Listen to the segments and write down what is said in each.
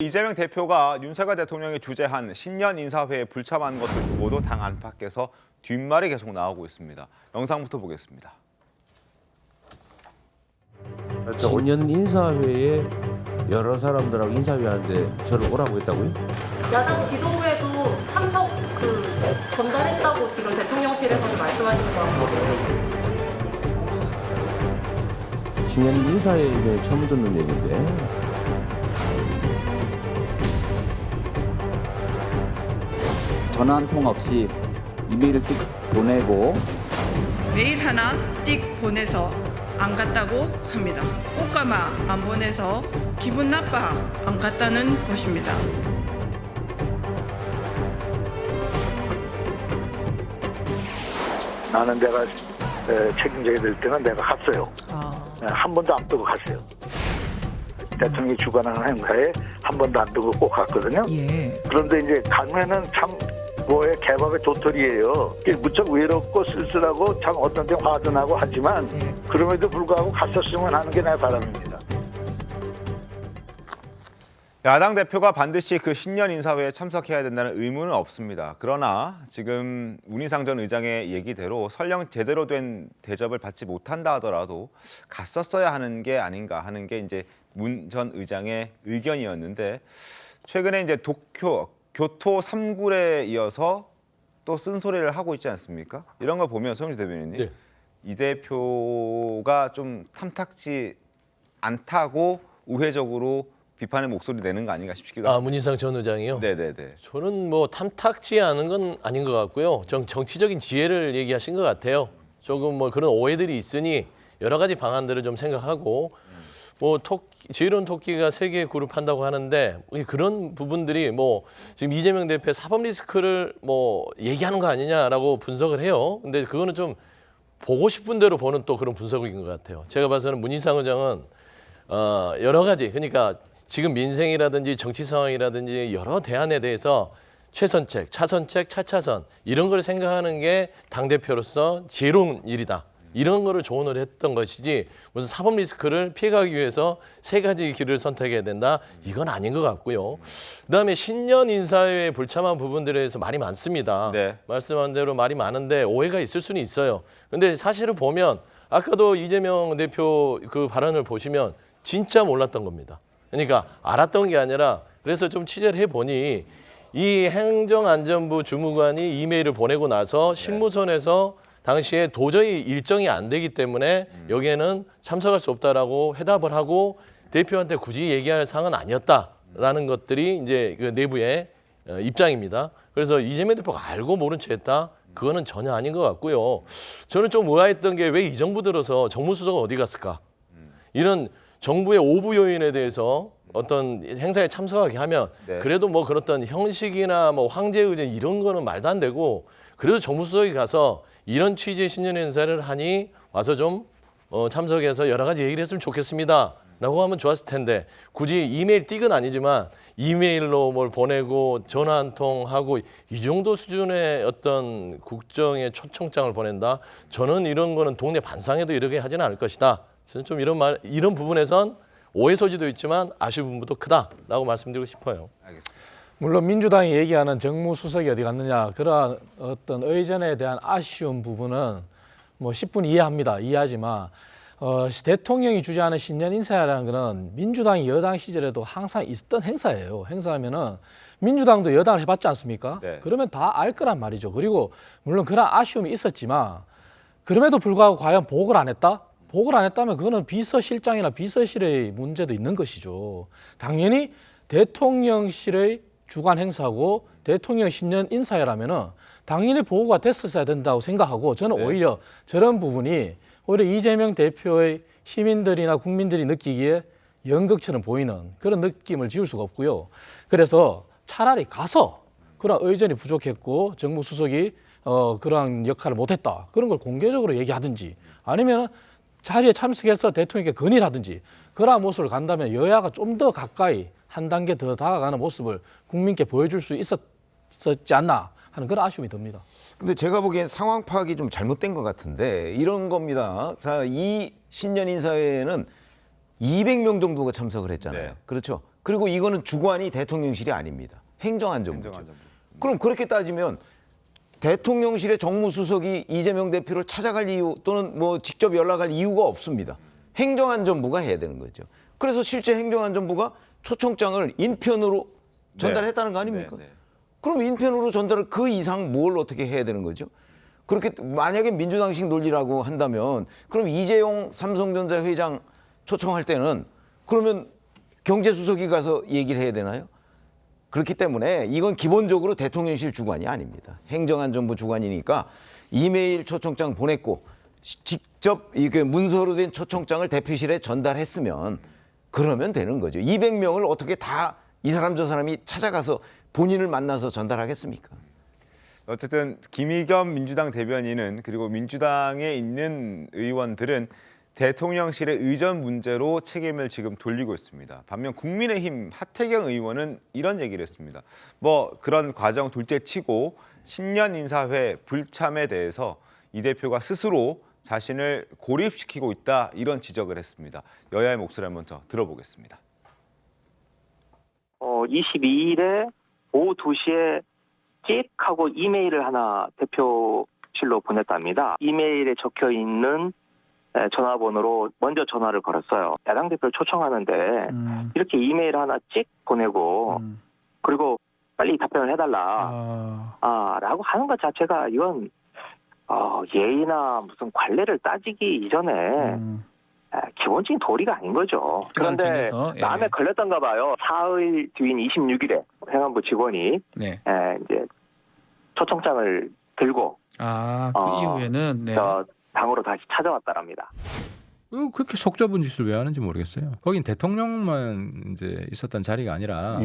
이재명 대표가 윤석열 대통령이 주재한 신년 인사회에 불참한 것을 두고도 당 안팎에서 뒷말이 계속 나오고 있습니다. 영상부터 보겠습니다. 신년 인사회에 여러 사람들하고 인사회하는데 저를 오라고 했다고요? 야당 지도부에도 참석 전달했다고 지금 대통령실에서 말씀하시는 것 같거든요. 신년 인사회에 처음 듣는 얘기인데. 전화 한 통 없이 이메일을 띡 보내고 메일 하나 띡 보내서 안 갔다고 합니다. 꽃가마 안 보내서 기분 나빠 안 갔다는 것입니다. 나는 내가 책임져야 될 때는 내가 갔어요. 한 번도 안 빼고 갔어요. 대통령이 주관하는 행사에 한 번도 안 빼고 꼭 갔거든요. 예. 그런데 이제 가면은 참 개밥의 도토리예요. 무척 외롭고 쓸쓸하고 참 어떤 때 화도 나고 하지만 그럼에도 불구하고 갔었으면 하는 게 내 바람입니다. 야당 대표가 반드시 그 신년 인사회에 참석해야 된다는 의무는 없습니다. 그러나 지금 문희상 전 의장의 얘기대로 설령 제대로 된 대접을 받지 못한다 하더라도 갔었어야 하는 게 아닌가 하는 게 이제 문 전 의장의 의견이었는데 최근에 이제 교토 3굴에 이어서 또 쓴소리를 하고 있지 않습니까? 이런 걸 보면 서영주 대변인님, 네. 이 대표가 좀 탐탁지 않다고 우회적으로 비판의 목소리 내는 거 아닌가 싶기도 하고. 문희상 전 의장이요? 네네네. 저는 뭐 탐탁지 않은 건 아닌 것 같고요. 정치적인 지혜를 얘기하신 것 같아요. 조금 뭐 그런 오해들이 있으니 여러 가지 방안들을 좀 생각하고 뭐 지혜로운 토끼가 세 개의 굴을 판다고 하는데 그런 부분들이 뭐 지금 이재명 대표의 사법 리스크를 뭐 얘기하는 거 아니냐라고 분석을 해요. 근데 그거는 좀 보고 싶은 대로 보는 또 그런 분석인 것 같아요. 제가 봐서는 문희상 의장은 여러 가지 그러니까 지금 민생이라든지 정치 상황이라든지 여러 대안에 대해서 최선책, 차선책, 차차선 이런 걸 생각하는 게 당대표로서 지혜로운 일이다. 이런 거를 조언을 했던 것이지 무슨 사법 리스크를 피해가기 위해서 세 가지 길을 선택해야 된다. 이건 아닌 것 같고요. 그다음에 신년 인사회에 불참한 부분들에 대해서 말이 많습니다. 네. 말씀한 대로 말이 많은데 오해가 있을 수는 있어요. 근데 사실을 보면 아까도 이재명 대표 그 발언을 보시면 진짜 몰랐던 겁니다. 그러니까 알았던 게 아니라 그래서 좀 취재를 해보니 이 행정안전부 주무관이 이메일을 보내고 나서 실무선에서 당시에 도저히 일정이 안 되기 때문에 여기에는 참석할 수 없다라고 회답을 하고 대표한테 굳이 얘기할 사항은 아니었다라는 것들이 이제 그 내부의 입장입니다. 그래서 이재명 대표가 알고 모른 채 했다? 그거는 전혀 아닌 것 같고요. 저는 좀 의아했던 게 왜 이 정부 들어서 정무수석은 어디 갔을까? 이런 정부의 오부 요인에 대해서 어떤 행사에 참석하게 하면 그래도 뭐 그런 형식이나 뭐 황제 의전 이런 거는 말도 안 되고 그래도 정무수석이 가서 이런 취지의 신년 인사를 하니 와서 좀 참석해서 여러 가지 얘기를 했으면 좋겠습니다. 라고 하면 좋았을 텐데 굳이 이메일 띡은 아니지만 이메일로 뭘 보내고 전화 한 통 하고 이 정도 수준의 어떤 국정의 초청장을 보낸다. 저는 이런 거는 동네 반상회도 이렇게 하지는 않을 것이다. 저는 좀 이런 부분에선 오해 소지도 있지만 아쉬운 부분도 크다라고 말씀드리고 싶어요. 알겠습니다. 물론 민주당이 얘기하는 정무수석이 어디 갔느냐 그런 어떤 의전에 대한 아쉬운 부분은 뭐 10분 이해합니다. 이해하지만 대통령이 주재하는 신년 인사라는 거는 민주당이 여당 시절에도 항상 있었던 행사예요. 행사하면은 민주당도 여당을 해봤지 않습니까? 네. 그러면 다 알 거란 말이죠. 그리고 물론 그런 아쉬움이 있었지만 그럼에도 불구하고 과연 보고를 안 했다? 보고를 안 했다면 그거는 비서실장이나 비서실의 문제도 있는 것이죠. 당연히 대통령실의 주관 행사고 대통령 신년 인사회라면은 당연히 보고가 됐었어야 된다고 생각하고 저는 오히려 저런 부분이 오히려 이재명 대표의 시민들이나 국민들이 느끼기에 연극처럼 보이는 그런 느낌을 지울 수가 없고요. 그래서 차라리 가서 그런 의전이 부족했고 정무수석이 그러한 역할을 못했다. 그런 걸 공개적으로 얘기하든지 아니면 자리에 참석해서 대통령에게 건의를 하든지 그러한 모습을 간다면 여야가 좀 더 가까이 한 단계 더 다가가는 모습을 국민께 보여줄 수 있었지 않나 하는 그런 아쉬움이 듭니다. 근데 제가 보기엔 상황 파악이 좀 잘못된 것 같은데 이런 겁니다. 자, 이 신년 인사회에는 200명 정도가 참석을 했잖아요. 네. 그렇죠? 그리고 이거는 주관이 대통령실이 아닙니다. 행정안전부죠. 행정안전부. 그럼 그렇게 따지면 대통령실의 정무수석이 이재명 대표를 찾아갈 이유 또는 뭐 직접 연락할 이유가 없습니다. 행정안전부가 해야 되는 거죠. 그래서 실제 행정안전부가 초청장을 인편으로 전달했다는 거 아닙니까? 네, 네. 그럼 인편으로 전달을 그 이상 뭘 어떻게 해야 되는 거죠? 그렇게 만약에 민주당식 논리라고 한다면 그럼 이재용 삼성전자 회장 초청할 때는 그러면 경제수석이 가서 얘기를 해야 되나요? 그렇기 때문에 이건 기본적으로 대통령실 주관이 아닙니다. 행정안전부 주관이니까 이메일 초청장 보냈고 직접 이게 문서로 된 초청장을 대표실에 전달했으면 그러면 되는 거죠. 200명을 어떻게 다 이 사람 저 사람이 찾아가서 본인을 만나서 전달하겠습니까? 어쨌든 김의겸 민주당 대변인은 그리고 민주당에 있는 의원들은 대통령실의 의전 문제로 책임을 지금 돌리고 있습니다. 반면 국민의힘 하태경 의원은 이런 얘기를 했습니다. 뭐 그런 과정 둘째치고 신년 인사회 불참에 대해서 이 대표가 스스로 자신을 고립시키고 있다 이런 지적을 했습니다. 여야의 목소리를 먼저 들어보겠습니다. 22일에 오후 2시에 찍하고 이메일을 하나 대표실로 보냈답니다. 이메일에 적혀 있는 전화번호로 먼저 전화를 걸었어요. 야당 대표를 초청하는데 이렇게 이메일 하나 찍 보내고 그리고 빨리 답변을 해달라 라고 하는 것 자체가 이건 예의나 무슨 관례를 따지기 이전에 기본적인 도리가 아닌 거죠. 그런데 마음에 걸렸던가 봐요. 사흘 뒤인 26일에 행안부 직원이 이제 초청장을 들고 그 이후에는 저 당으로 다시 찾아왔다랍니다. 그렇게 속좁은 짓을 왜 하는지 모르겠어요. 거긴 대통령만 이제 있었던 자리가 아니라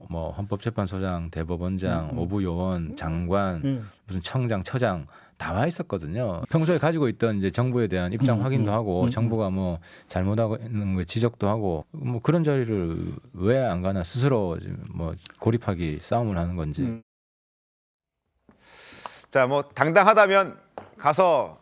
뭐 헌법재판소장, 대법원장, 오부요원, 장관, 무슨 청장, 처장 다 와 있었거든요. 평소에 가지고 있던 이제 정부에 대한 입장 확인도 하고 정부가 뭐 잘못하고 있는 거 지적도 하고 뭐 그런 자리를 왜 안 가나 스스로 뭐 고립하기 싸움을 하는 건지. 자, 뭐 당당하다면 가서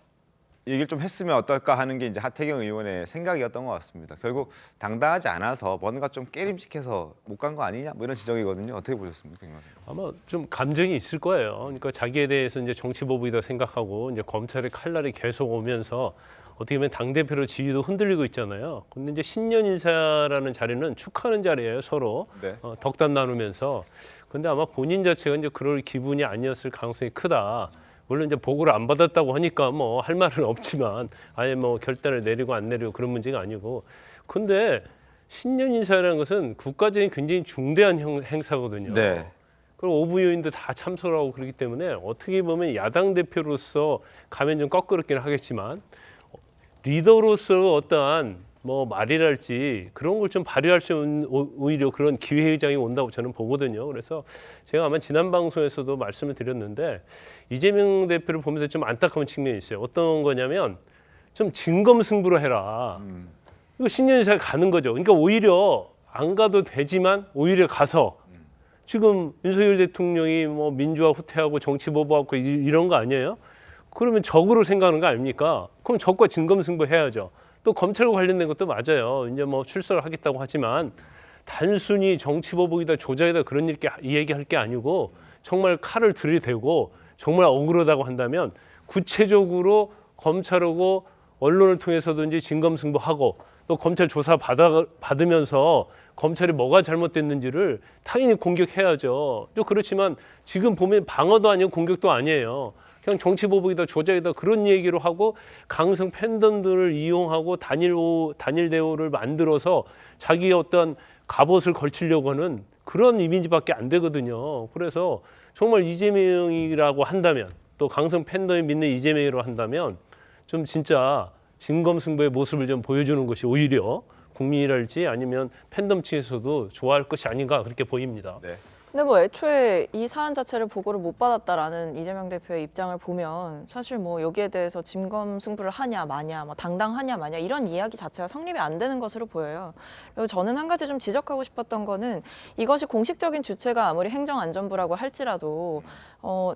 얘기를 좀 했으면 어떨까 하는 게 이제 하태경 의원의 생각이었던 것 같습니다. 결국 당당하지 않아서 뭔가 좀 깨림직해서 못 간 거 아니냐 뭐 이런 지적이거든요. 어떻게 보셨습니까? 아마 좀 감정이 있을 거예요. 그러니까 자기에 대해서 이제 정치보복이다 생각하고 이제 검찰의 칼날이 계속 오면서 어떻게 보면 당 대표로 지위도 흔들리고 있잖아요. 근데 이제 신년 인사라는 자리는 축하하는 자리예요, 서로 네. 덕담 나누면서. 근데 아마 본인 자체가 이제 그럴 기분이 아니었을 가능성이 크다. 물론 이제 보고를 안 받았다고 하니까 뭐 할 말은 없지만 아예 뭐 결단을 내리고 안 내리고 그런 문제가 아니고. 근데 신년 인사라는 것은 국가적인 굉장히 중대한 행사거든요. 네. 그리고 오부 요인도 다 참석을 하고 그렇기 때문에 어떻게 보면 야당 대표로서 가면 좀 껄끄럽긴 하겠지만 리더로서 어떠한 뭐 말이랄지 그런 걸 좀 발휘할 수 있는 오히려 그런 기회의장이 온다고 저는 보거든요. 그래서 제가 아마 지난 방송에서도 말씀을 드렸는데 이재명 대표를 보면서 좀 안타까운 측면이 있어요. 어떤 거냐면 좀 진검승부로 해라. 이거 신년인사에 가는 거죠. 그러니까 오히려 안 가도 되지만 오히려 가서 지금 윤석열 대통령이 뭐 민주화 후퇴하고 정치 보복하고 이런 거 아니에요? 그러면 적으로 생각하는 거 아닙니까? 그럼 적과 진검승부 해야죠. 또 검찰과 관련된 것도 맞아요. 이제 뭐 출석을 하겠다고 하지만 단순히 정치 보복이다 조작이다 그런 얘기할 게 아니고 정말 칼을 들이대고 정말 억울하다고 한다면 구체적으로 검찰하고 언론을 통해서도 이제 진검승부하고 또 검찰 조사 받으면서 검찰이 뭐가 잘못됐는지를 당연히 공격해야죠. 또 그렇지만 지금 보면 방어도 아니고 공격도 아니에요. 그냥 정치 보복이다 조작이다 그런 얘기로 하고 강성 팬덤들을 이용하고 단일 대우를 만들어서 자기 어떤 갑옷을 걸치려고 하는 그런 이미지밖에 안 되거든요. 그래서 정말 이재명이라고 한다면 또 강성 팬덤이 믿는 이재명이라고 한다면 좀 진짜 진검승부의 모습을 좀 보여주는 것이 오히려 국민이랄지 아니면 팬덤 층에서도 좋아할 것이 아닌가 그렇게 보입니다. 네. 근데 뭐 애초에 이 사안 자체를 보고를 못 받았다라는 이재명 대표의 입장을 보면 사실 뭐 여기에 대해서 진검승부를 하냐 마냐, 뭐 당당하냐 마냐 이런 이야기 자체가 성립이 안 되는 것으로 보여요. 그리고 저는 한 가지 좀 지적하고 싶었던 거는 이것이 공식적인 주체가 아무리 행정안전부라고 할지라도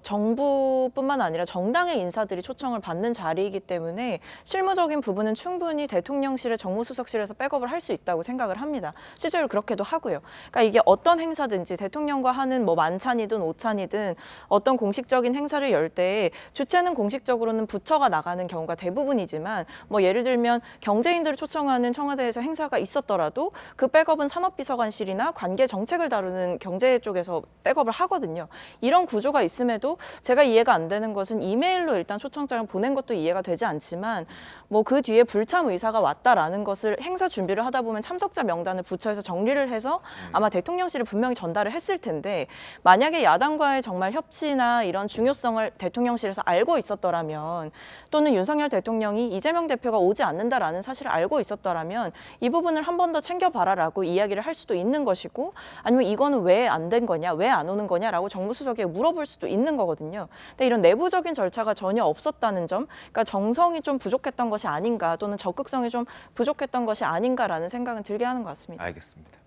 정부뿐만 아니라 정당의 인사들이 초청을 받는 자리이기 때문에 실무적인 부분은 충분히 대통령실의 정무수석실에서 백업을 할 수 있다고 생각을 합니다. 실제로 그렇게도 하고요. 그러니까 이게 어떤 행사든지 대통령과 하는 뭐 만찬이든 오찬이든 어떤 공식적인 행사를 열 때 주체는 공식적으로는 부처가 나가는 경우가 대부분이지만 뭐 예를 들면 경제인들을 초청하는 청와대에서 행사가 있었더라도 그 백업은 산업비서관실이나 관계 정책을 다루는 경제 쪽에서 백업을 하거든요. 이런 구조가 있음에도 제가 이해가 안 되는 것은 이메일로 일단 초청장을 보낸 것도 이해가 되지 않지만 뭐 그 뒤에 불참 의사가 왔다라는 것을 행사 준비를 하다 보면 참석자 명단을 부처에서 정리를 해서 아마 대통령실에 분명히 전달을 했을 텐데 만약에 야당과의 정말 협치나 이런 중요성을 대통령실에서 알고 있었더라면 또는 윤석열 대통령이 이재명 대표가 오지 않는다라는 사실을 알고 있었더라면 이 부분을 한 번 더 챙겨봐라라고 이야기를 할 수도 있는 것이고 아니면 이거는 왜 안 된 거냐, 왜 안 오는 거냐라고 정무수석에 물어볼 수도 있는 거거든요. 근데 이런 내부적인 절차가 전혀 없었다는 점, 그러니까 정성이 좀 부족했던 것이 아닌가 또는 적극성이 좀 부족했던 것이 아닌가라는 생각은 들게 하는 것 같습니다. 알겠습니다.